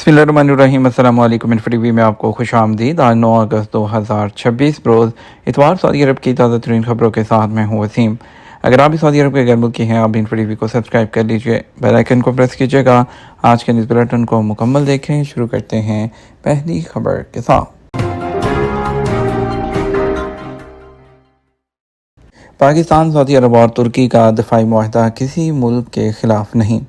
बिस्मिल्लाहिर्रहमानिर्रहीम। अस्सलाम वालेकुम। इन्फो में आपको खुश आमदीद। आज 9 अगस्त 2026 रोज़ इतवार सऊदी अरब की ताज़ा तरीन खबरों के साथ मैं हूँ वसीम। अगर आप भी सऊदी अरब के गैर मुल्की हैं, आप इन्फो को सब्सक्राइब कर लीजिए, बेल आइकन को प्रेस कीजिएगा। आज के न्यूज़ बुलेटिन को मुकम्मल देखें। शुरू करते हैं पहली खबर के साथ। पाकिस्तान, सऊदी अरब और तुर्की का दिफाई मुआहदा किसी मुल्क के खिलाफ नहीं।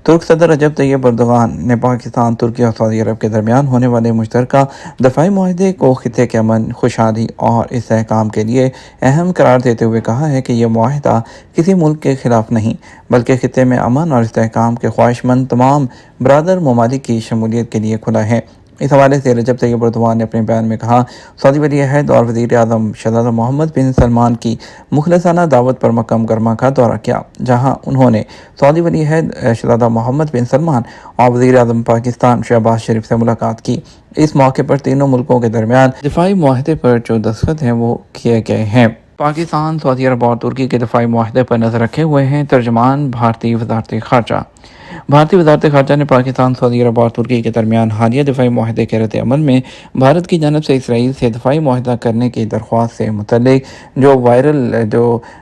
तुर्क सदर रजब तैयब अर्दोगान ने पाकिस्तान, तुर्की और सऊदी अरब के दरमियान होने वाले मुश्तरका दफाई मुआहदे को खित्ते के अमन, खुशहाली और इस्तेहकाम के लिए अहम करार देते हुए कहा है कि यह मुआहदा किसी मुल्क के खिलाफ नहीं, बल्कि खित्ते में अमन और इस्तेहकाम के ख्वाहिशमंद तमाम बरादर ममालिक की शमूलियत के लिए खुला है। इस हवाले से रजब तैयब अर्दोगान ने अपने बयान में कहा, सऊदी वली-ए-अहद और वज़ीर आज़म शहज़ादा मोहम्मद बिन सलमान की मुखलसाना दावत पर मक्का मुकर्रमा का दौरा किया, जहां उन्होंने सऊदी वली-ए-अहद शहज़ादा मोहम्मद बिन सलमान और वज़ीर आज़म पाकिस्तान शहबाज शरीफ से मुलाकात की। इस मौके पर तीनों मुल्कों के दरमियान दिफाई मुआहदे पर जो दस्तखत हैं वो किए गए हैं। पाकिस्तान, सऊदी अरब और तुर्की के दिफाई मुआहदे पर नज़र रखे हुए हैं तर्जमान भारतीय वज़ारत ख़ारजा। भारतीय वज़ारत ख़ारजा ने पाकिस्तान, सऊदी अरब और तुर्की के दरमियान हालिया दिफाई मुआहदे के रद्द अमल में भारत की जानब से इसराइल से दिफाई मुआहदा करने की दरख्वास्त से मुतल्लिक जो वायरल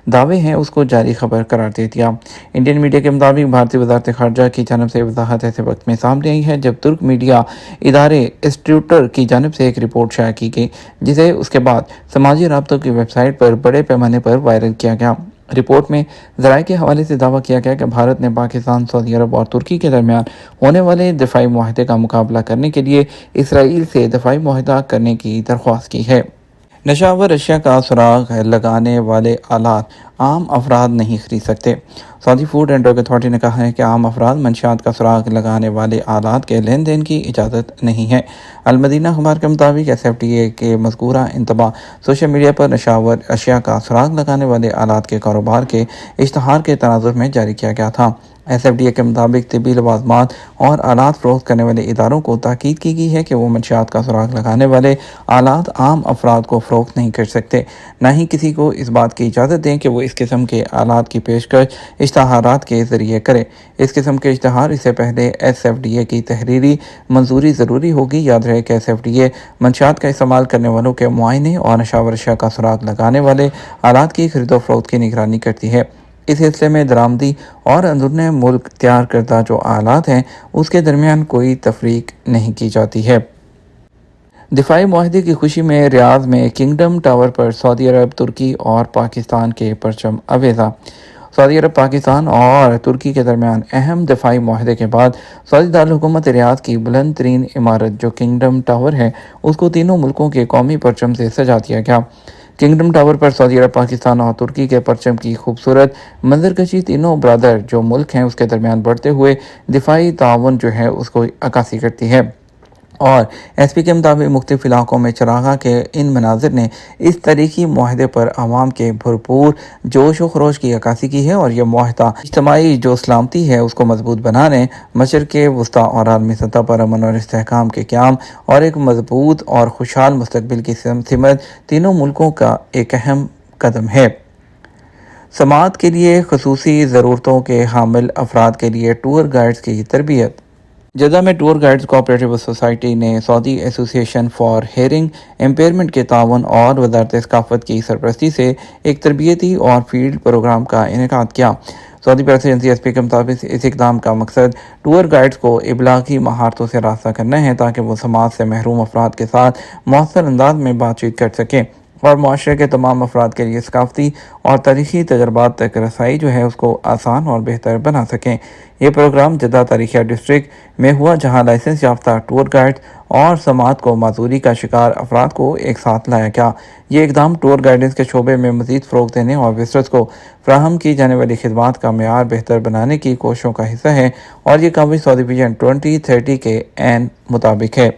दावे हैं उसको जारी खबर करार दे दिया। इंडियन मीडिया के मुताबिक भारतीय वज़ारत ख़ारजा की जानब से वजाहत ऐसे वक्त में सामने आई है जब तुर्क मीडिया इदारे स्ट्यूटर की जानब से एक रिपोर्ट शाया की गई, जिसे उसके बाद समाजी राब्तों की वेबसाइट पर बड़े पैमाने पर वायरल किया गया। रिपोर्ट में ज़राए के हवाले से दावा किया गया कि भारत ने पाकिस्तान, सऊदी अरब और तुर्की के दरमियान होने वाले दिफाई मुआहदे का मुकाबला करने के लिए इसराइल से दिफाई मुआहदा करने की दरख्वास्त की है। नशावर अशिया का सुराग लगाने वाले आलात आम अफराद नहीं खरीद सकते। Saudi food and drug authority ने कहा है कि आम अफराद मंशियात का सुराग लगाने वाले आलात के लेन देन की इजाज़त नहीं है। अलमदीना अखबार के मुताबिक SFDA के मज़कूरा इंतबा सोशल मीडिया पर नशावर अशिया का सुराग लगाने वाले आलात के कारोबार के इश्तहार के तनाजुर में जारी किया गया था। SFDA के मुताबिक तिब्बी लवाजमात और आलात फ़रोख्त करने वाले इदारों को ताकीद की गई है कि वो मंशियात का सुराग लगाने वाले आलात आम अफराद को फ़रोख्त नहीं कर सकते, न ही किसी को इस बात की इजाज़त दें कि वो इस किस्म के आलात की पेशकश इश्तहारात के ज़रिए करे। इस किस्म के इश्तहार इससे पहले SFDA की तहरीरी मंजूरी ज़रूरी होगी। याद रहे कि SFDA मंशियात का इस्तेमाल करने वालों के मुआयने और नशावर अशिया का सुराग लगाने वाले आलात की खरीदो फरोख्त की निगरानी करती है। इस सिलसिले में दरामदी और अंदरूनी मुल्क तैयार करदा जो आलात हैं उसके दरमियान कोई तफरीक नहीं की जाती है। दिफाई मुआहदे की खुशी में रियाद में किंगडम टावर पर सऊदी अरब, तुर्की और पाकिस्तान के परचम अवेजा। सऊदी अरब, पाकिस्तान और तुर्की के दरमियान अहम दिफाई मुआहदे के बाद सऊदी दारुल-हुकूमत रियाद की बुलंद तरीन इमारत जो किंगडम टावर है उसको तीनों मुल्कों के कौमी परचम से सजा दिया गया। किंगडम टावर पर सऊदी अरब, पाकिस्तान और तुर्की के परचम की खूबसूरत मंजरकशी तीनों ब्रादर जो मुल्क हैं उसके दरमियान बढ़ते हुए दिफाई ताउन जो है उसको अक्कासी करती है। और SP के मुताबिक मुख्तलिफ इलाकों में चरागा के इन मनाजिर ने इस तारीखी मुआहदे पर आवाम के भरपूर जोश व खरोश की अक्कासी की है और यह मुआहदा इज्तमाई जो सलामती है उसको मजबूत बनाने, मशरक़ वस्ता और आलमी सतह पर अमन और इस्तेहकाम के क़याम और एक मजबूत और खुशहाल मुस्तकबिल की सिमत तीनों मुल्कों का एक अहम कदम है। समाअत के लिए खसूसी ज़रूरतों के हामिल अफराद के लिए टूर गाइड्स की तरबियत। जद्दा में टूर गाइड्स कोऑपरेटिव सोसाइटी ने Saudi association for hearing impairment के तावन और वजारत सकाफत की सरपरस्ती से एक तरबियती और फील्ड प्रोग्राम का इनेकाद किया। सऊदी प्रेस एजेंसी SP के मुताबिक इस इक़दाम का मकसद टूर गाइड्स को इबलागी महारतों से रास्ता करना है ताकि वो समाज से महरूम अफराद के साथ मौसर अंदाज में बातचीत कर सकें और माशरे के तमाम अफराद के लिए सकाफती और तारीख़ी तजर्बात तक रसाई जो है उसको आसान और बेहतर बना सकें। ये प्रोग्राम जद्दा तारीखिया डिस्ट्रिक्ट में हुआ जहां लाइसेंस याफ्ता टूर गाइड्स और समाअत को माजूरी का शिकार अफराद को एक साथ लाया गया। ये इक़दाम टूर गाइडेंस के शोबे में मज़ीद फ़रोग़ देने और विज़टर्स को फ़राहम की जाने वाली खिदमात का मेयार बेहतर बनाने की कोशिशों का हिस्सा है और ये काबिल सऊदी विजन 2030 के ऐन मुताबिक है।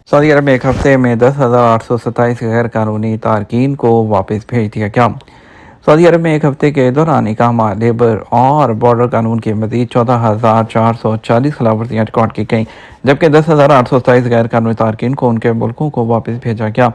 सऊदी अरब में एक हफ्ते में 10,827 गैर कानूनी तारकीन को वापस भेज दिया गया। सऊदी अरब में एक हफ्ते के दौरान इकामा, लेबर और बॉर्डर कानून की मज़ीद 14,440 खिलाफवर्जियाँ रिकॉर्ड की गईं, जबकि 10,827 गैर कानूनी तारकीन को उनके मुल्कों को वापस भेजा गया।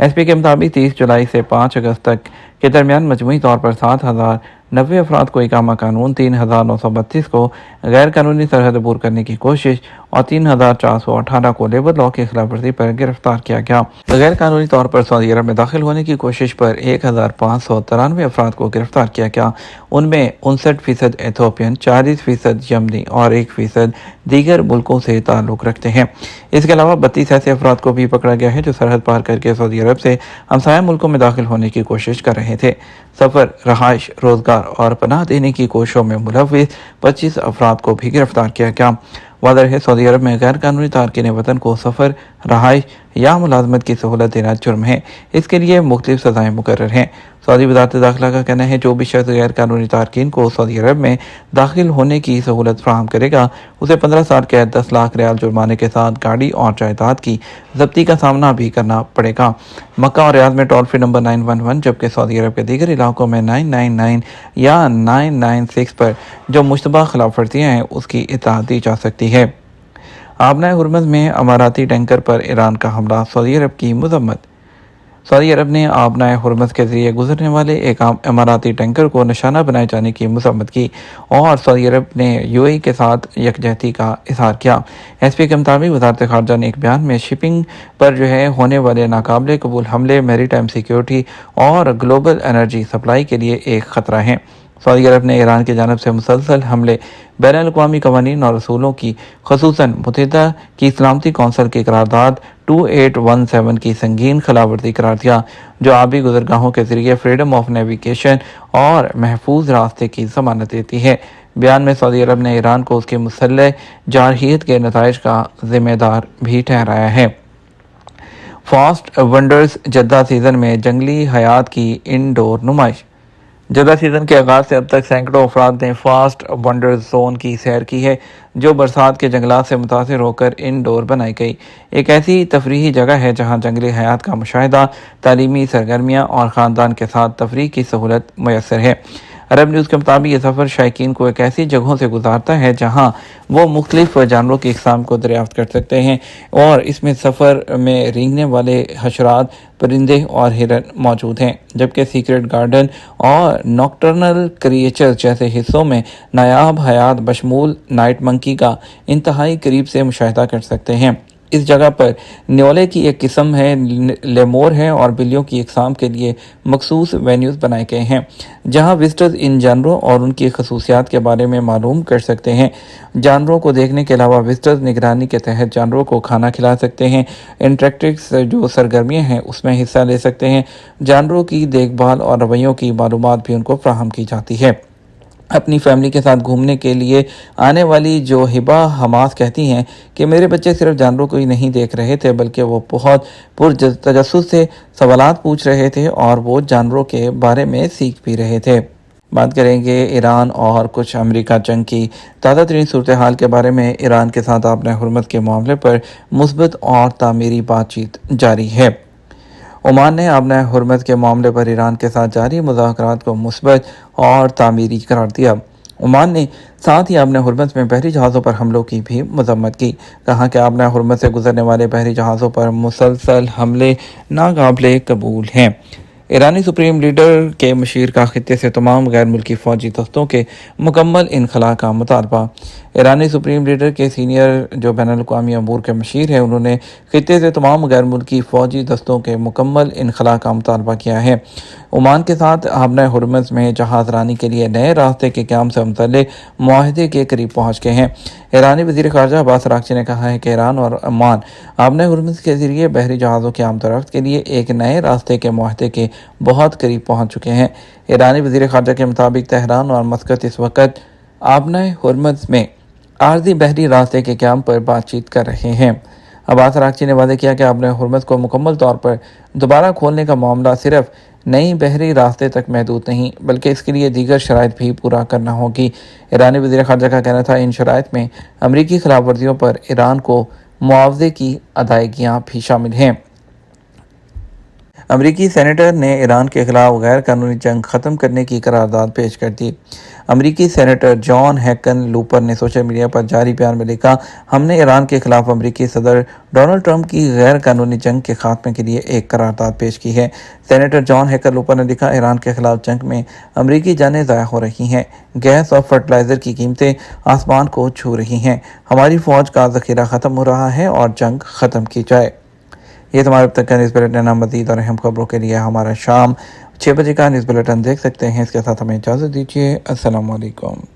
SP के मुताबिक 30 जुलाई से 5 अगस्त तक के दरमियान मजमूई तौर पर 7,000 90 अफराद को इकामा कानून, 3,932 को गैर कानूनी सरहद अबूर करने की कोशिश और 3,418 को लेबर लॉ की खिलाफ वर्जी पर गिरफ्तार किया गया। गैर कानूनी तौर पर सऊदी अरब में दाखिल होने की कोशिश पर 1,593 अफराद को गिरफ्तार किया गया। उनमें 59% एथोपियन, 40% यमनी और 1% दीगर मुल्कों से ताल्लुक़ रखते हैं। इसके अलावा 32 ऐसे अफराद को भी पकड़ा गया है जो सरहद पार करके सऊदी अरब से हमसाया मुल्कों में दाखिल होने की कोशिश कर रहे थे। सफ़र, रहाइश, रोज़गार और पनाह देने की कोशिशों में मुलव्विस 25 अफराद को भी गिरफ्तार किया गया। वाज़ेह है, सऊदी अरब में गैर कानूनी तारकीन वतन को सफ़र, रहाइश या मुलाजमत की सहूलत देना जुर्म है। इसके लिए मुख्तलिफ सज़ाएँ मुकर्रर हैं। सऊदी वज़ारत दाखिला का कहना है जो भी शख्स गैर कानूनी तारकीन को सऊदी अरब में दाखिल होने की सहूलत फराहम करेगा उसे 15 साल कैद, 10 लाख रियाल जुर्माने के साथ गाड़ी और जायदाद की जब्ती का सामना भी करना पड़ेगा। मक्का और रियाद में टोल फ्री नंबर 911 जबकि सऊदी अरब के दीगर इलाकों में 999 या 996 पर जो मुश्तबा खिलाफ वर्जियाँ हैं उसकी इत्तला दी जा सकती है। आबना हुर्मुज़ में अमाराती टैंकर पर ईरान का हमला, सऊदी अरब की मजम्मत। सऊदी अरब ने आबना हुर्मुज़ के जरिए गुजरने वाले एक अमाराती टैंकर को निशाना बनाए जाने की मजम्मत की और सऊदी अरब ने यूएई के साथ यकजहती का इजहार किया। एसपी के मुताबिक वज़ारत ख़ारजा ने एक बयान में शिपिंग पर होने वाले नाकाबिले कबूल हमले मैरीटाइम सिक्योरिटी और ग्लोबल एनर्जी सप्लाई के लिए एक ख़तरा हैं। सऊदी अरब ने ईरान की जानिब से मुसलसल हमले, बैनुल-अक़वामी कवानीन और रसूलों की, ख़ुसूसन मुत्तहिदा की सलामती कौंसिल की करारदाद 2817 की संगीन खिलाफवर्जी करार दिया, जो आबी गुज़रगाहों के ज़रिए फ्रीडम ऑफ नेविगेशन और महफूज रास्ते की ज़मानत देती है। बयान में सऊदी अरब ने ईरान को उसकी मुसल्लह जारहियत के नताइज का ज़िम्मेदार भी ठहराया है। फास्ट वंडर्स जद्दा सीज़न में जंगली हयात की इनडोर नुमाइश। जद्दा सीज़न के आगाज़ से अब तक सैकड़ों अफराद ने फास्ट वंडर्स जोन की सैर की है, जो बरसात के जंगलात से मुतासिर होकर इनडोर बनाई गई। एक ऐसी तफरीही जगह है जहाँ जंगली हयात का मुशाहिदा, तालीमी सरगर्मियाँ और ख़ानदान के साथ तफरीह की सहूलत मैसर है। अरब न्यूज़ के मुताबिक ये सफ़र शायकीन को एक ऐसी जगहों से गुजारता है जहाँ वो मुख्तलिफ जानवरों की अक़साम को दरियाफ्त कर सकते हैं और इसमें सफ़र में रेंगने वाले हशरात, परिंदे और हिरन मौजूद हैं, जबकि सीक्रेट गार्डन और नॉक्टर्नल क्रिएचर्स जैसे हिस्सों में नायाब हयात बशमूल नाइट मंकी का इंतहाई करीब से मुशाहिदा कर सकते हैं। इस जगह पर न्योले की एक किस्म है, लेमोर है और बिल्लियों की अक़साम के लिए मखसूस वेन्यूज़ बनाए गए हैं जहां विजिटर्स इन जानवरों और उनकी खसूसियात के बारे में मालूम कर सकते हैं। जानवरों को देखने के अलावा विजिटर्स निगरानी के तहत जानवरों को खाना खिला सकते हैं, इंटरेक्टिव जो सरगर्मियाँ हैं उसमें हिस्सा ले सकते हैं। जानवरों की देखभाल और रवैयों की मालूमात भी उनको फ्राहम की जाती है। अपनी फैमिली के साथ घूमने के लिए आने वाली जो हिबा हमास कहती हैं कि मेरे बच्चे सिर्फ जानवरों को ही नहीं देख रहे थे बल्कि वो बहुत पुरतजस्सुस से सवालात पूछ रहे थे और वो जानवरों के बारे में सीख भी रहे थे। बात करेंगे ईरान और कुछ अमेरिका जंग की ताज़ा तरीन सूरत हाल के बारे में। ईरान के साथ आबना हुर्मुज़ के मामले पर मुस्बत और तामीरी बातचीत जारी है। ओमान ने आबना हुर्मुज़ के मामले पर ईरान के साथ जारी मुज़ाकरात को मुस्बत और तामीरी करार दिया। ओमान ने साथ ही आबना हुर्मुज़ में बहरी जहाज़ों पर हमलों की भी मजम्मत की। कहा कि आबना हुर्मुज़ से गुजरने वाले बहरी जहाज़ों पर मुसलसल हमले नाकाबिले कबूल हैं। ईरानी सुप्रीम लीडर के मशीर का खित्ते से तमाम गैर मुल्की फ़ौजी दस्तों के मुकम्मल इनखला का मुतालबा। ईरानी सुप्रीम लीडर के सीनियर जो बैनुल-अक़वामी अमूर के मशीर हैं उन्होंने खित्ते से तमाम गैर मुल्की फ़ौजी दस्तों के मुकम्मल इनखला का मुतालबा किया है। ओमान के साथ आबना हुर्मुज़ में जहाज़ रानी के लिए नए रास्ते के क़याम से मुतल्लिक़ मुआहदे के करीब पहुँच गए हैं। ईरानी वज़ीर ख़ारजा अब्बास अराग़ची ने कहा है कि ईरान और ओमान आबना हुर्मुज़ के ज़रिए बहरी जहाज़ों की आमदोरफ्त के लिए एक नए रास्ते के मुआहदे के बहुत करीब पहुँच चुके हैं। ईरानी वज़ीर ख़ारजा के मुताबिक तेहरान और मस्कत इस वक्त आबना हुर्मुज़ में आर्ज़ी बहरी रास्ते के क़याम पर बातचीत कर रहे हैं। अब्बास अराग़ची ने वादे किया कि आबना हुर्मुज़ को मुकम्मल तौर पर दोबारा खोलने का मामला सिर्फ नई बहरी रास्ते तक महदूद नहीं बल्कि इसके लिए दीगर शराइत भी पूरा करना होगी। ईरानी वज़ीर ख़ारजा का कहना था इन शराइत में अमरीकी खिलाफ वर्जियों पर ईरान को मुआवजे की अदायगियाँ भी शामिल हैं। امریکی سینیٹر نے ایران کے خلاف غیر قانونی جنگ ختم کرنے کی قرارداد پیش کر دی۔ امریکی سینیٹر جان ہیکن لوپر نے سوشل میڈیا پر جاری بیان میں لکھا، ہم نے ایران کے خلاف امریکی صدر ڈونلڈ ٹرمپ کی غیر قانونی جنگ کے خاتمے کے لیے ایک قرارداد پیش کی ہے۔ سینیٹر جان ہیکن لوپر نے لکھا، ایران کے خلاف جنگ میں امریکی جانیں ضائع ہو رہی ہیں، گیس اور فرٹیلائزر کی قیمتیں آسمان کو چھو رہی ہیں، ہماری فوج کا ذخیرہ ختم ہو رہا ہے اور جنگ ختم کی جائے۔ یہ تمہارے اب تک کا نیوز بلیٹن ہے۔ مزید اور اہم خبروں کے لیے ہمارا شام 6 بجے کا نیوز بلیٹن دیکھ سکتے ہیں۔ اس کے ساتھ ہمیں اجازت دیجیے۔ السلام علیکم۔